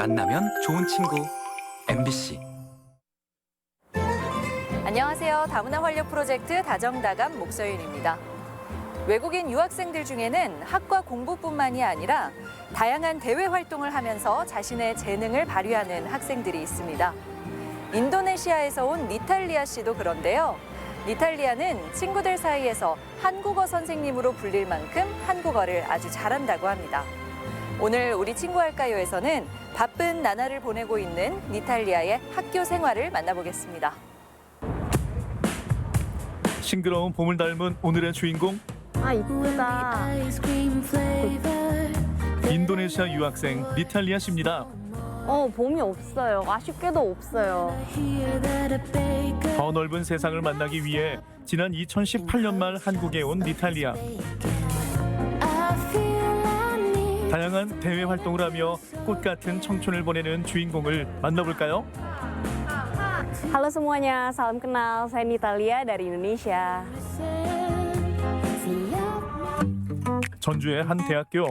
만나면 좋은 친구 MBC. 안녕하세요. 다문화 활력 프로젝트 다정다감 목서윤입니다. 외국인 유학생들 중에는 학과 공부뿐만이 아니라 다양한 대외 활동을 하면서 자신의 재능을 발휘하는 학생들이 있습니다. 인도네시아에서 온 니탈리아 씨도 그런데요. 니탈리아는 친구들 사이에서 한국어 선생님으로 불릴 만큼 한국어를 아주 잘한다고 합니다. 오늘 우리 친구 할까요에서는 바쁜 나날을 보내고 있는 니탈리아의 학교 생활을 만나보겠습니다. 싱그러운 봄을 닮은 오늘의 주인공, 아, 이쁘다. 인도네시아 유학생 니탈리아 씨입니다. 봄이 없어요. 아쉽게도 없어요. 더 넓은 세상을 만나기 위해 지난 2018년 말 한국에 온 니탈리아. 다양한 대외 활동을 하며 꽃 같은 청춘을 보내는 주인공을 만나볼까요? Halo semuanya, salam kenal. Saya Nitalia dari Indonesia. 전주의 한 대학교.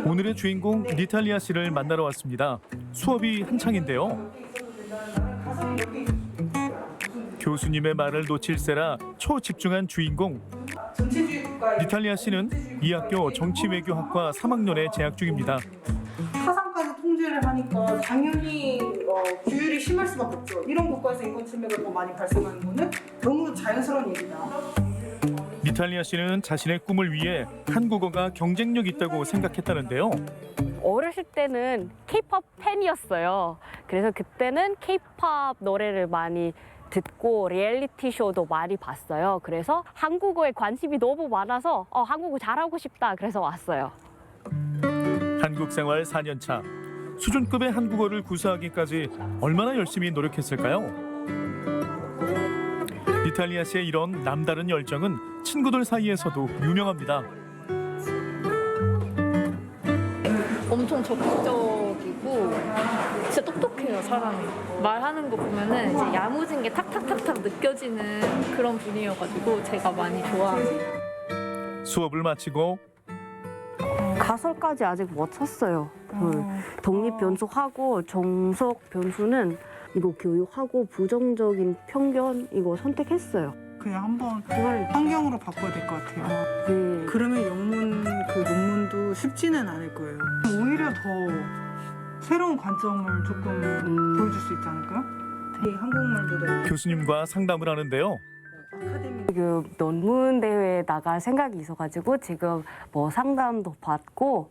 오늘의 주인공 니탈리아 씨를 만나러 왔습니다. 수업이 한창인데요. 교수님의 말을 놓칠세라 초집중한 주인공. 니탈리아 씨는 이 학교 정치외교학과 3학년에 재학 중입니다. 사상까지 통제를 하니까 당연히 규율이 심할 수밖에 없죠. 이런 국가에서 인권 침해가 더 많이 발생하는 거는 너무 자연스러운 일이다. 니탈리아 씨는 자신의 꿈을 위해 한국어가 경쟁력 있다고 생각했다는데요. 어렸을 때는 K-pop 팬이었어요. 그래서 그때는 K-pop 노래를 많이 듣고 리얼리티 쇼도 많이 봤어요. 그래서 한국어에 관심이 너무 많아서 한국어 잘하고 싶다. 그래서 왔어요. 한국 생활 4년 차. 수준급의 한국어를 구사하기까지 얼마나 열심히 노력했을까요? 니탈리아 씨의 이런 남다른 열정은 친구들 사이에서도 유명합니다. 엄청 적극적이고 진짜 똑똑해요, 사람이. 말하는 거 보면은 이제 야무진 게 탁탁탁탁 느껴지는 그런 분이어가지고 제가 많이 좋아합니다. 수업을 마치고 가설까지 아직 못 쳤어요. 독립 변수하고 정석 변수는 이거 교육하고 부정적인 편견 이거 선택했어요. 그냥 한번 환경으로 바꿔야 될 것 같아요. 네. 그러면 영문 그 논문도 쉽지는 않을 거예요. 오히려 더 새로운 관점을 조금 보여줄 수 있지 않을까요? 이 한국말보다 교수님과 상담을 하는데요. 지금 논문 대회에 나갈 생각이 있어가지고 지금 뭐 상담도 받고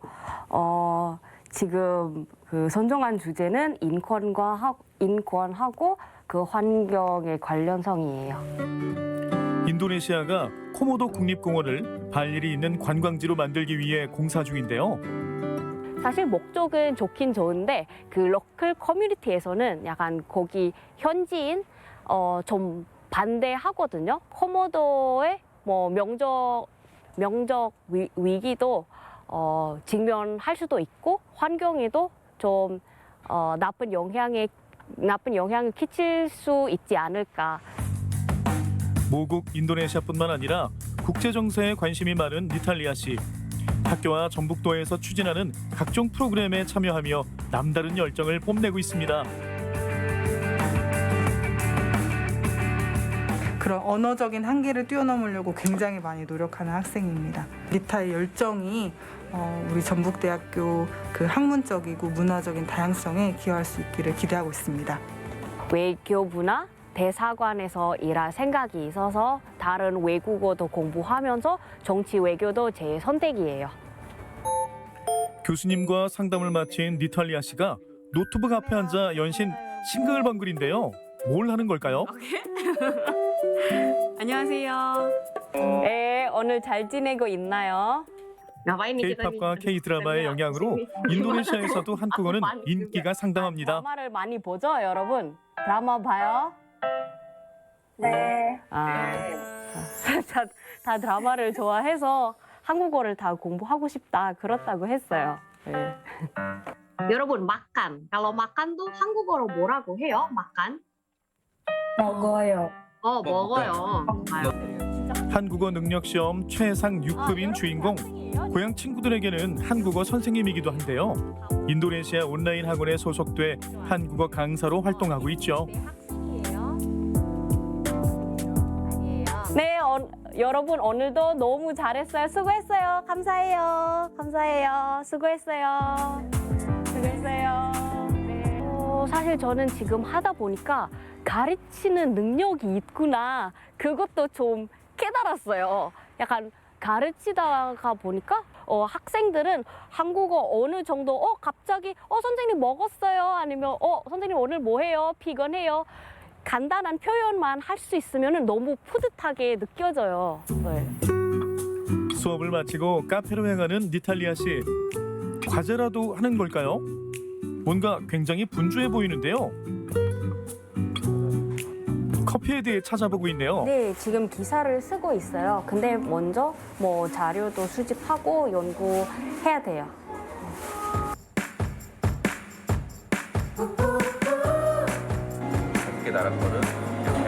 지금 그 선정한 주제는 인권하고 그 환경의 관련성이에요. 인도네시아가 코모도 국립공원을 발일이 있는 관광지로 만들기 위해 공사 중인데요. 사실 목적은 좋긴 좋은데 그 로컬 커뮤니티에서는 약간 거기 현지인 좀 반대하거든요. 코모도의 뭐 명적 위기도 직면할 수도 있고 환경에도 좀 나쁜 영향을 끼칠 수 있지 않을까. 모국 인도네시아뿐만 아니라 국제 정세에 관심이 많은 니탈리아 씨. 학교와 전북도에서 추진하는 각종 프로그램에 참여하며 남다른 열정을 뽐내고 있습니다. 그런 언어적인 한계를 뛰어넘으려고 굉장히 많이 노력하는 학생입니다. 리타의 열정이 우리 전북대학교 그 학문적이고 문화적인 다양성에 기여할 수 있기를 기대하고 있습니다. 외교부나 대사관에서 일할 생각이 있어서 다른 외국어도 공부하면서 정치 외교도 제 선택이에요. 교수님과 상담을 마친 니탈리아 씨가 노트북 앞에 앉아 연신 싱글벙글인데요. 뭘 하는 걸까요? 안녕하세요. 네, 오늘 잘 지내고 있나요? K-팝과 K-드라마의 영향으로 인도네시아에서도 한국어는 인기가 상당합니다. 드라마를 많이 보죠, 여러분? 드라마 봐요? 네. 다 드라마를 좋아해서 한국어를 다 공부하고 싶다 그렇다고 했어요. 네. 여러분 makan. Kalau makan tuh 한국어로 뭐라고 해요? makan? 먹어요. 먹어요. 한국어 능력 시험 최상 6급인 주인공. 고향 친구들에게는 한국어 선생님이기도 한데요. 인도네시아 온라인 학원에 소속돼 한국어 강사로 활동하고 있죠. 네, 여러분 오늘도 너무 잘했어요. 수고했어요. 감사해요. 감사해요. 수고했어요. 수고했어요. 네. 사실 저는 지금 하다 보니까 가르치는 능력이 있구나. 그것도 좀 깨달았어요. 약간 가르치다가 보니까 학생들은 한국어 어느 정도 갑자기 선생님 먹었어요. 아니면 선생님 오늘 뭐 해요? 피곤해요. 간단한 표현만 할 수 있으면 너무 뿌듯하게 느껴져요. 네. 수업을 마치고 카페로 향하는 니탈리아 씨. 과제라도 하는 걸까요? 뭔가 굉장히 분주해 보이는데요. 커피에 대해 찾아보고 있네요. 네, 지금 기사를 쓰고 있어요. 근데 먼저 뭐 자료도 수집하고 연구해야 돼요.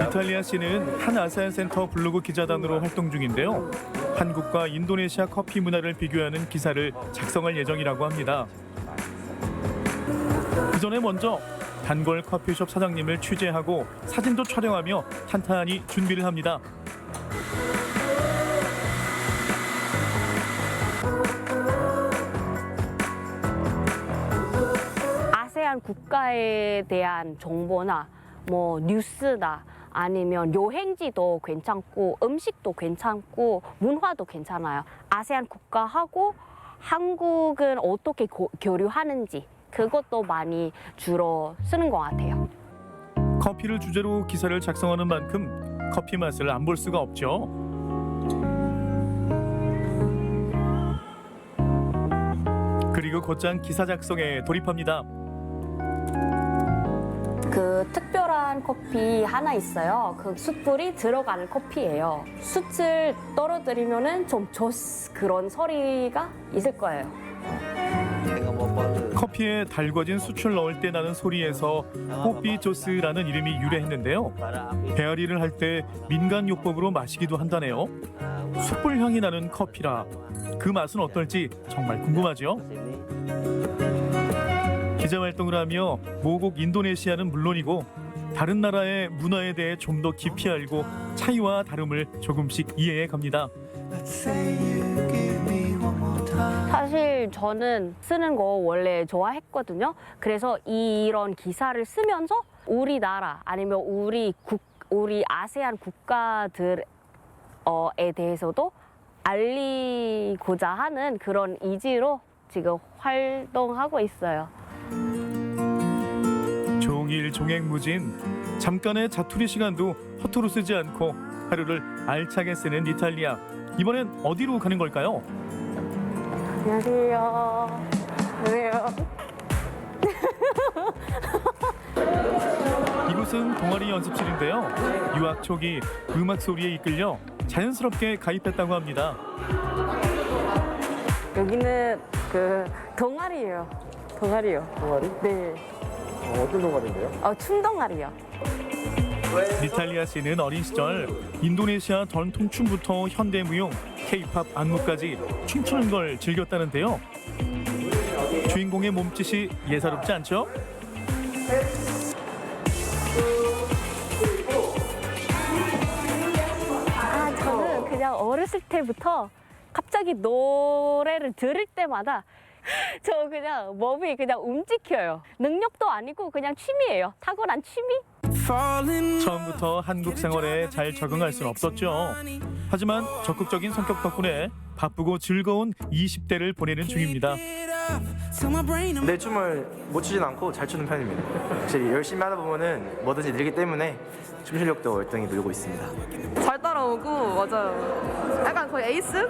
이탈리아 씨는 한 아세안 센터 블로그 기자단으로 활동 중인데요. 한국과 인도네시아 커피 문화를 비교하는 기사를 작성할 예정이라고 합니다. 그 전에 먼저 단골 커피숍 사장님을 취재하고 사진도 촬영하며 탄탄히 준비를 합니다. 아세안 국가에 대한 정보나 뭐 뉴스나 아니면 여행지도 괜찮고 음식도 괜찮고 문화도 괜찮아요. 아세안 국가하고 한국은 어떻게 교류하는지 그것도 많이 주로 쓰는 것 같아요. 커피를 주제로 기사를 작성하는 만큼 커피 맛을 안 볼 수가 없죠. 그리고 곧장 기사 작성에 돌입합니다. 그 특별한 커피 하나 있어요. 그 숯불이 들어가는 커피예요. 숯을 떨어뜨리면은 좀 조스 그런 소리가 있을 거예요. 커피에 달궈진 숯을 넣을 때 나는 소리에서 호피 조스라는 이름이 유래했는데요. 배앓이를 할 때 민간 요법으로 마시기도 한다네요. 숯불 향이 나는 커피라 그 맛은 어떨지 정말 궁금하죠. 기자 활동을 하며 모국 인도네시아는 물론이고 다른 나라의 문화에 대해 좀 더 깊이 알고 차이와 다름을 조금씩 이해해 갑니다. 사실 저는 쓰는 거 원래 좋아했거든요. 그래서 이런 기사를 쓰면서 우리나라 아니면 우리 아세안 국가들에 대해서도 알리고자 하는 그런 의지로 지금 활동하고 있어요. 종일 종횡무진 잠깐의 자투리 시간도 허투루 쓰지 않고 하루를 알차게 쓰는 이탈리아. 이번엔 어디로 가는 걸까요? 안녕하세요. 안녕하세요. 이곳은 동아리 연습실인데요. 유학 초기 음악 소리에 이끌려 자연스럽게 가입했다고 합니다. 여기는 그 동아리예요. 동아리요. 동아리? 네. 어떤 동아리인데요? 춤 동아리요. 니탈리아 씨는 어린 시절 인도네시아 전통춤부터 현대무용, K-팝 안무까지 춤추는 걸 즐겼다는데요. 주인공의 몸짓이 예사롭지 않죠? 저는 그냥 어렸을 때부터 갑자기 노래를 들을 때마다 저 그냥 몸이 그냥 움직여요. 능력도 아니고 그냥 취미예요. 타고난 취미? 처음부터 한국 생활에 잘 적응할 수는 없었죠. 하지만 적극적인 성격 덕분에 바쁘고 즐거운 20대를 보내는 중입니다. 내 춤을 못 추진 않고 잘 추는 편입니다. 확실히 열심히 하다 보면은 뭐든지 늘기 때문에 춤 실력도 월등히 늘고 있습니다. 잘 따라오고 맞아요. 약간 거의 에이스?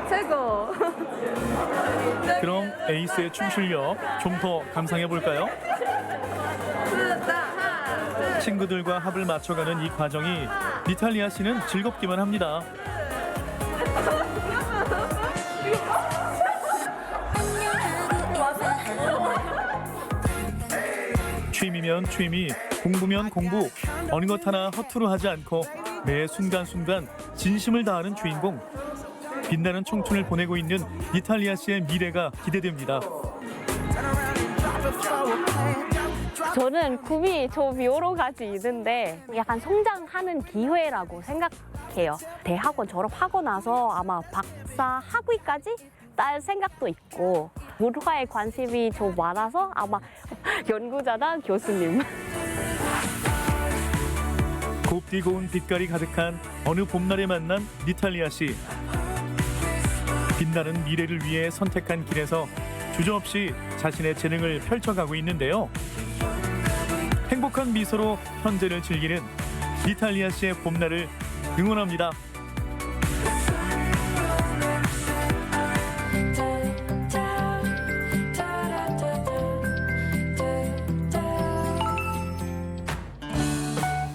최고. 그럼 에이스의 춤 실력 좀 더 감상해 볼까요? 친구들과 합을 맞춰가는 이 과정이 니탈리아 씨는 즐겁기만 합니다. 취미면 취미, 공부면 공부, 어느 것 하나 허투루 하지 않고 매 순간순간 진심을 다하는 주인공. 빛나는 청춘을 보내고 있는 니탈리아 씨의 미래가 기대됩니다. 저는 꿈이 좀 여러 가지 있는데 약간 성장하는 기회라고 생각해요. 대학원 졸업하고 나서 아마 박사 학위까지 딸 생각도 있고 문화에 관심이 좀 많아서 아마 연구자나 교수님. 곱디 고운 빛깔이 가득한 어느 봄날에 만난 니탈리아 씨. 빛나는 미래를 위해 선택한 길에서 주저없이 자신의 재능을 펼쳐가고 있는데요. 행복한 미소로 현재를 즐기는 니탈리아 씨의 봄날을 응원합니다.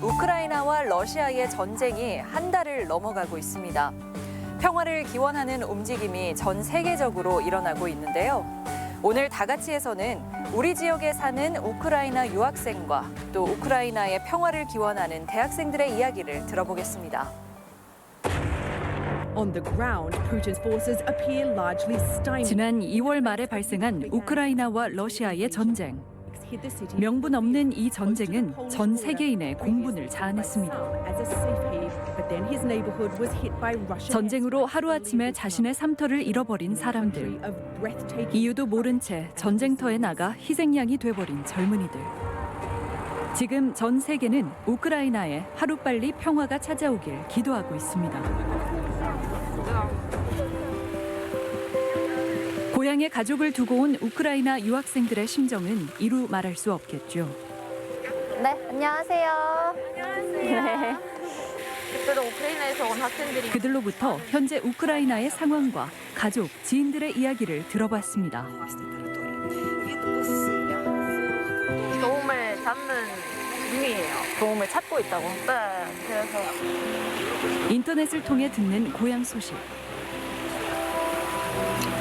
우크라이나와 러시아의 전쟁이 한 달을 넘어가고 있습니다. 평화를 기원하는 움직임이 전 세계적으로 일어나고 있는데요. 오늘 다가치에서는 우리 지역에 사는 우크라이나 유학생과 또 우크라이나의 평화를 기원하는 대학생들의 이야기를 들어보겠습니다. On the ground, Putin's forces appear largely stymied. 지난 2월 말에 발생한 우크라이나와 러시아의 전쟁. 명분 없는 이 전쟁은 전 세계인의 공분을 자아냈습니다. 전쟁으로 하루아침에 자신의 삶터를 잃어버린 사람들. 이유도 모른 채 전쟁터에 나가 희생양이 돼버린 젊은이들. 지금 전 세계는 우크라이나에 하루빨리 평화가 찾아오길 기도하고 있습니다. 고향에 가족을 두고 온 우크라이나 유학생들의 심정은 이루 말할 수 없겠죠. 네, 안녕하세요. 안녕하세요. 그때도 우크라이나에서 온 학생들이 그들로부터 현재 우크라이나의 상황과 가족, 지인들의 이야기를 들어봤습니다. 도움을 찾는 중이에요. 도움을 찾고 있다고. 네, 그래서 인터넷을 통해 듣는 고향 소식.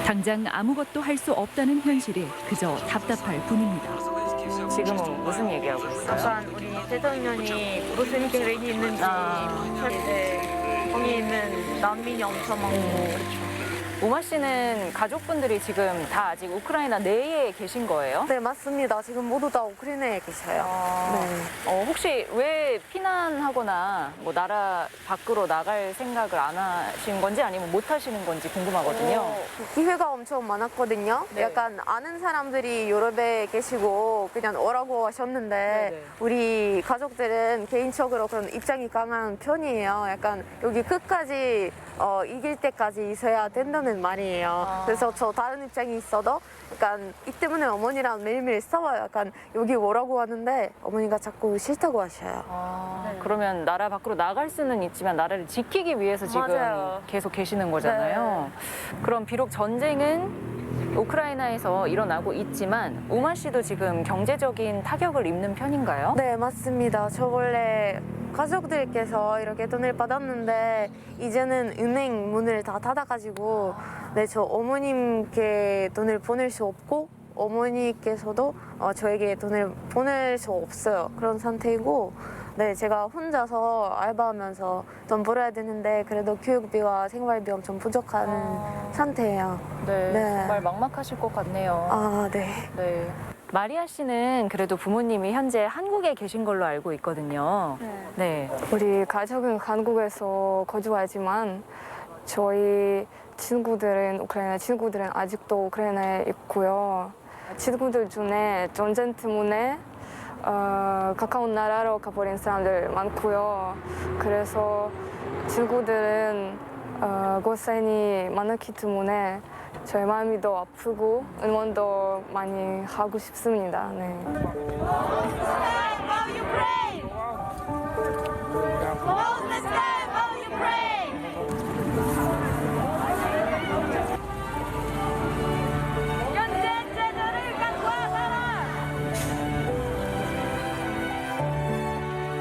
당장 아무것도 할 수 없다는 현실이 그저 답답할 뿐입니다. 지금은 무슨 얘기하고 있어요? 약간 우리 대통령이 무슨 계획이 있는지 이제 거기 있는 난민이 엄청 많고 우마 씨는 가족분들이 지금 다 아직 우크라이나 내에 계신 거예요? 네, 맞습니다. 지금 모두 다 우크라이나에 계셔요. 네. 혹시 왜 피난하거나 뭐 나라 밖으로 나갈 생각을 안 하신 건지 아니면 못 하시는 건지 궁금하거든요. 기회가 엄청 많았거든요. 네. 약간 아는 사람들이 유럽에 계시고 그냥 오라고 하셨는데 네네. 우리 가족들은 개인적으로 그런 입장이 강한 편이에요. 약간 여기 끝까지 이길 때까지 있어야 된다는 말이에요. 그래서 저 다른 입장이 있어도 약간 이 때문에 어머니랑 매일매일 싸워요. 약간 여기 오라고 하는데 어머니가 자꾸 싫다고 하셔요. 그러면 나라 밖으로 나갈 수는 있지만 나라를 지키기 위해서 지금 맞아요. 계속 계시는 거잖아요. 그럼 비록 전쟁은 우크라이나에서 일어나고 있지만 우마 씨도 지금 경제적인 타격을 입는 편인가요? 네, 맞습니다. 저 원래 가족들께서 이렇게 돈을 받았는데 이제는 은행 문을 다 닫아가지고 네, 저 어머님께 돈을 보낼 수 없고 어머니께서도 저에게 돈을 보낼 수 없어요. 그런 상태이고 네, 제가 혼자서 알바하면서 돈 벌어야 되는데 그래도 교육비와 생활비 엄청 부족한 상태예요. 네, 네. 정말 막막하실 것 같네요. 아, 네. 네. 마리아 씨는 그래도 부모님이 현재 한국에 계신 걸로 알고 있거든요. 네. 우리 가족은 한국에서 거주하지만 저희 친구들은 우크라이나 친구들은 아직도 우크라이나에 있고요. 친구들 중에 전쟁 때문에 가까운 나라로 가버린 사람들 많고요. 그래서 친구들은 고생이 많았기 때문에 저희 마음이 더 아프고 응원도 많이 하고 싶습니다. 네.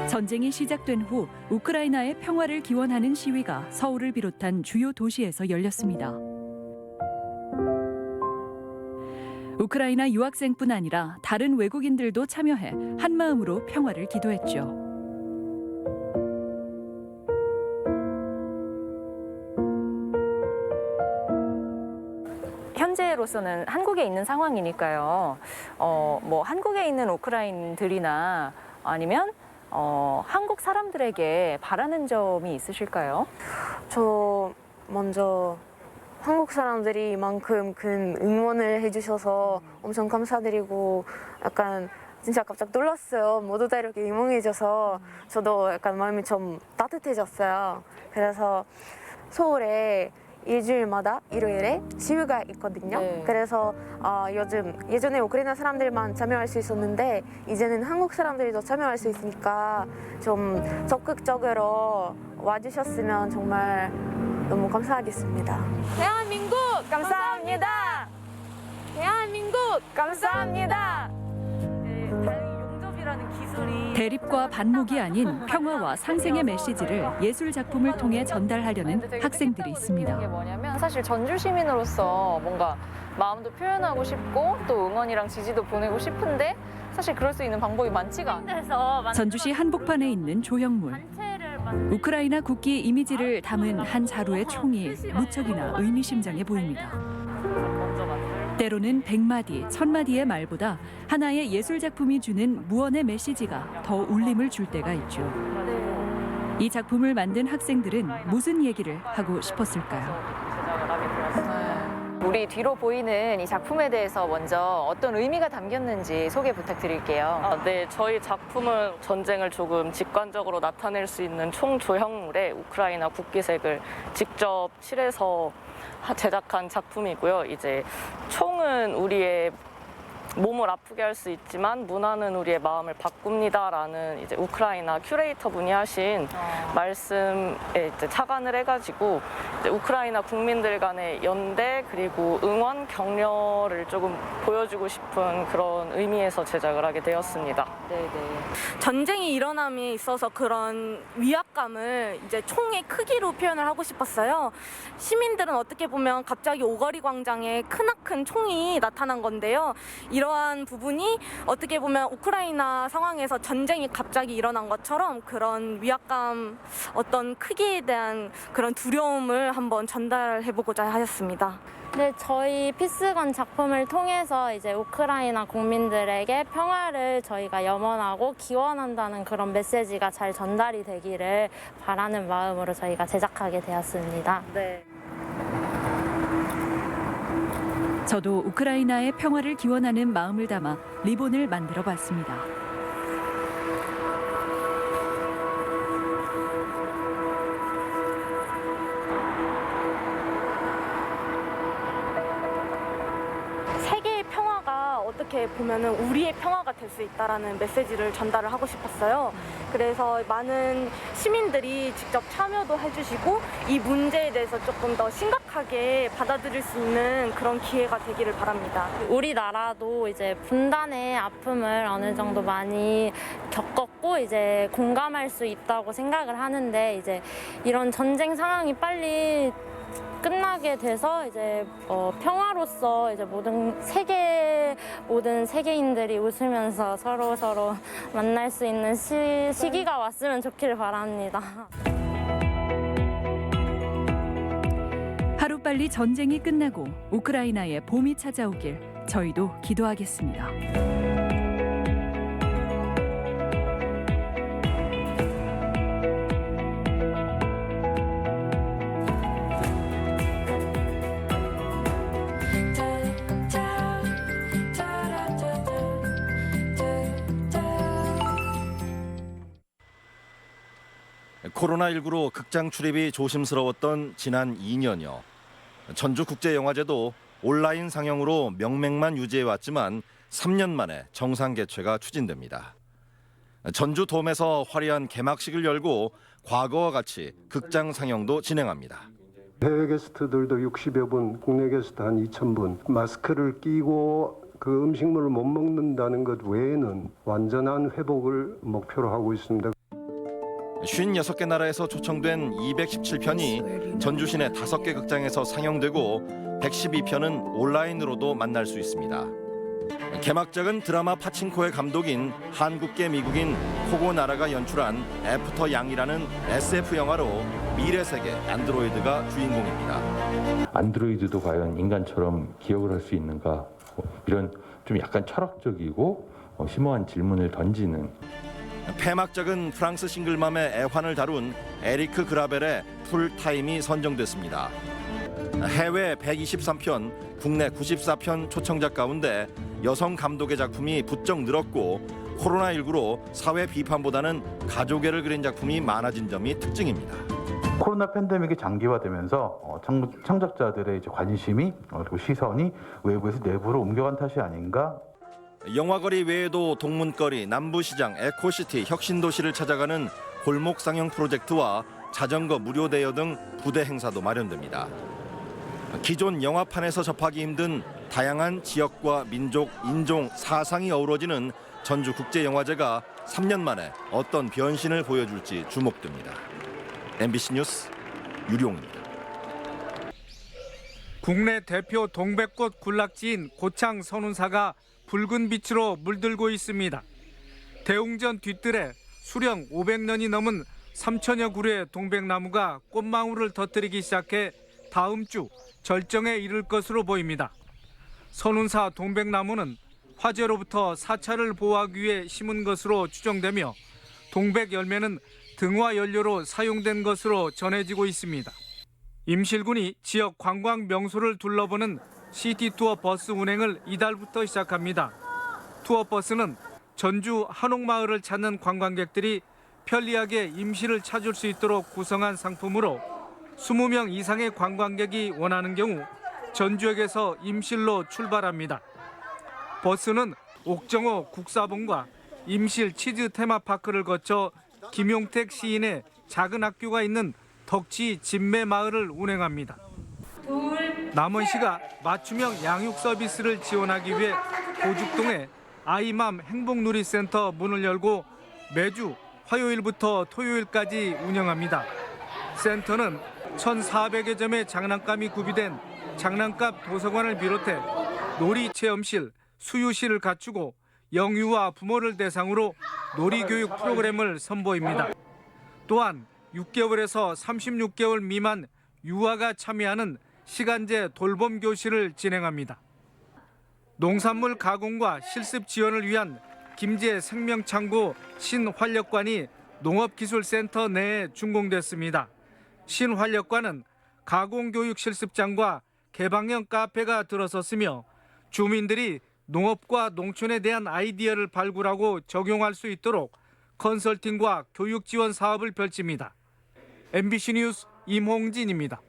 전쟁이 시작된 후 우크라이나의 평화를 기원하는 시위가 서울을 비롯한 주요 도시에서 열렸습니다. 우크라이나 유학생뿐 아니라 다른 외국인들도 참여해 한마음으로 평화를 기도했죠. 현재로서는 한국에 있는 상황이니까요. 뭐 한국에 있는 우크라이나들이나 아니면 한국 사람들에게 바라는 점이 있으실까요? 저 먼저 한국 사람들이 이만큼 큰 응원을 해주셔서 엄청 감사드리고 약간 진짜 깜짝 놀랐어요. 모두 다 이렇게 유명해져서 저도 약간 마음이 좀 따뜻해졌어요. 그래서 서울에 일주일마다 일요일에 지휘가 있거든요. 그래서 요즘 예전에 우크라이나 사람들만 참여할 수 있었는데 이제는 한국 사람들도 참여할 수 있으니까 좀 적극적으로 와주셨으면 정말 너무 감사하겠습니다. 대한민국 감사합니다. 대한민국 감사합니다. 다행히 용접이라는 기술이 대립과 반목이 아닌 평화와 상생의 메시지를 예술 작품을 통해 전달하려는 학생들이 있습니다. 게 뭐냐면 사실 전주 시민으로서 뭔가 마음도 표현하고 싶고 또 응원이랑 지지도 보내고 싶은데 사실 그럴 수 있는 방법이 많지가 않아요. 전주시 한복판에 있는 조형물. 우크라이나 국기 이미지를 담은 한 자루의 총이 무척이나 의미심장해 보입니다. 때로는 100마디, 1000마디의 말보다 하나의 예술 작품이 주는 무언의 메시지가 더 울림을 줄 때가 있죠. 이 작품을 만든 학생들은 무슨 얘기를 하고 싶었을까요? 우리 뒤로 보이는 이 작품에 대해서 먼저 어떤 의미가 담겼는지 소개 부탁드릴게요. 네, 저희 작품은 전쟁을 조금 직관적으로 나타낼 수 있는 총 조형물에 우크라이나 국기색을 직접 칠해서 제작한 작품이고요. 이제 총은 우리의 몸을 아프게 할 수 있지만 문화는 우리의 마음을 바꿉니다라는 이제 우크라이나 큐레이터 분이 하신 말씀에 이제 착안을 해가지고 이제 우크라이나 국민들 간의 연대 그리고 응원 격려를 조금 보여주고 싶은 그런 의미에서 제작을 하게 되었습니다. 네네. 전쟁이 일어남에 있어서 그런 위압감을 이제 총의 크기로 표현을 하고 싶었어요. 시민들은 어떻게 보면 갑자기 오거리 광장에 크나큰 총이 나타난 건데요. 이러한 부분이 어떻게 보면 우크라이나 상황에서 전쟁이 갑자기 일어난 것처럼 그런 위압감, 어떤 크기에 대한 그런 두려움을 한번 전달해보고자 하였습니다. 네, 저희 피스건 작품을 통해서 이제 우크라이나 국민들에게 평화를 저희가 염원하고 기원한다는 그런 메시지가 잘 전달이 되기를 바라는 마음으로 저희가 제작하게 되었습니다. 네. 저도 우크라이나의 평화를 기원하는 마음을 담아 리본을 만들어 봤습니다. 세계의 평화가 어떻게 보면은 우리의 평화가 될 수 있다라는 메시지를 전달을 하고 싶었어요. 그래서 많은 시민들이 직접 참여도 해주시고 이 문제에 대해서 조금 더 심각하게 받아들일 수 있는 그런 기회가 되기를 바랍니다. 우리나라도 이제 분단의 아픔을 어느 정도 많이 겪었고 이제 공감할 수 있다고 생각을 하는데 이제 이런 전쟁 상황이 빨리 끝나게 돼서 이제 평화로서 이제 모든 세계인들이 웃으면서 서로 만날 수 있는 시기가 왔으면 좋기를 바랍니다. 하루빨리 전쟁이 끝나고 우크라이나의 봄이 찾아오길 저희도 기도하겠습니다. 코로나19로 극장 출입이 조심스러웠던 지난 2년여. 전주국제영화제도 온라인 상영으로 명맥만 유지해왔지만 3년 만에 정상 개최가 추진됩니다. 전주돔에서 화려한 개막식을 열고 과거와 같이 극장 상영도 진행합니다. 해외 게스트들도 60여 분, 국내 게스트 한 2,000분. 마스크를 끼고 그 음식물을 못 먹는다는 것 외에는 완전한 회복을 목표로 하고 있습니다. 56개 나라에서 초청된 217편이 전주 시내 5개 극장에서 상영되고 112편은 온라인으로도 만날 수 있습니다. 개막작은 드라마 파친코의 감독인 한국계 미국인 코고 나라가 연출한 애프터 양이라는 SF 영화로 미래 세계 안드로이드가 주인공입니다. 안드로이드도 과연 인간처럼 기억을 할 수 있는가, 이런 좀 약간 철학적이고 심오한 질문을 던지는. 폐막작은 프랑스 싱글맘의 애환을 다룬 에리크 그라벨의 풀타임이 선정됐습니다. 해외 123편, 국내 94편 초청작 가운데 여성 감독의 작품이 부쩍 늘었고 코로나19로 사회 비판보다는 가족애를 그린 작품이 많아진 점이 특징입니다. 코로나 팬데믹이 장기화되면서 창작자들의 이제 관심이 그리고 시선이 외부에서 내부로 옮겨간 탓이 아닌가. 영화거리 외에도 동문거리, 남부시장, 에코시티, 혁신도시를 찾아가는 골목 상영 프로젝트와 자전거 무료 대여 등 부대 행사도 마련됩니다. 기존 영화판에서 접하기 힘든 다양한 지역과 민족, 인종, 사상이 어우러지는 전주국제영화제가 3년 만에 어떤 변신을 보여줄지 주목됩니다. MBC 뉴스 유룡입니다. 국내 대표 동백꽃 군락지인 고창 선운사가 붉은 빛으로 물들고 있습니다. 대웅전 뒤뜰에 수령 500년이 넘은 3천여 그루의 동백나무가 꽃망울을 터뜨리기 시작해 다음 주 절정에 이를 것으로 보입니다. 선운사 동백나무는 화재로부터 사찰을 보호하기 위해 심은 것으로 추정되며 동백 열매는 등화 연료로 사용된 것으로 전해지고 있습니다. 임실군이 지역 관광 명소를 둘러보는 시티투어 버스 운행을 이달부터 시작합니다. 투어버스는 전주 한옥마을을 찾는 관광객들이 편리하게 임실을 찾을 수 있도록 구성한 상품으로 20명 이상의 관광객이 원하는 경우 전주역에서 임실로 출발합니다. 버스는 옥정호 국사봉과 임실 치즈 테마파크를 거쳐 김용택 시인의 작은 학교가 있는 덕지 진매마을을 운행합니다. 남원시가 맞춤형 양육 서비스를 지원하기 위해 고죽동에 아이맘 행복누리센터 문을 열고 매주 화요일부터 토요일까지 운영합니다. 센터는 1,400여 점의 장난감이 구비된 장난감 도서관을 비롯해 놀이체험실, 수유실을 갖추고 영유아 부모를 대상으로 놀이교육 프로그램을 선보입니다. 또한 6개월에서 36개월 미만 유아가 참여하는 시간제 돌봄 교실을 진행합니다. 농산물 가공과 실습 지원을 위한 김제 생명창고 신활력관이 농업기술센터 내에 준공됐습니다. 신활력관은 가공교육 실습장과 개방형 카페가 들어섰으며 주민들이 농업과 농촌에 대한 아이디어를 발굴하고 적용할 수 있도록 컨설팅과 교육 지원 사업을 펼칩니다. MBC 뉴스 임홍진입니다.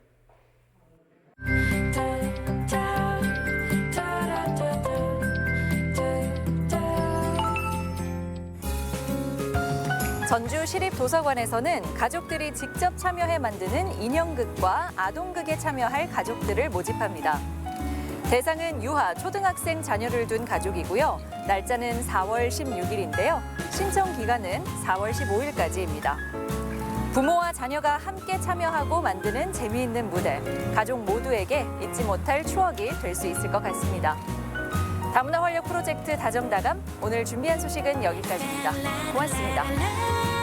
전주시립도서관에서는 가족들이 직접 참여해 만드는 인형극과 아동극에 참여할 가족들을 모집합니다. 대상은 유아, 초등학생 자녀를 둔 가족이고요. 날짜는 4월 16일인데요. 신청 기간은 4월 15일까지입니다. 부모와 자녀가 함께 참여하고 만드는 재미있는 무대, 가족 모두에게 잊지 못할 추억이 될 수 있을 것 같습니다. 다문화 활력 프로젝트 다정다감, 오늘 준비한 소식은 여기까지입니다. 고맙습니다.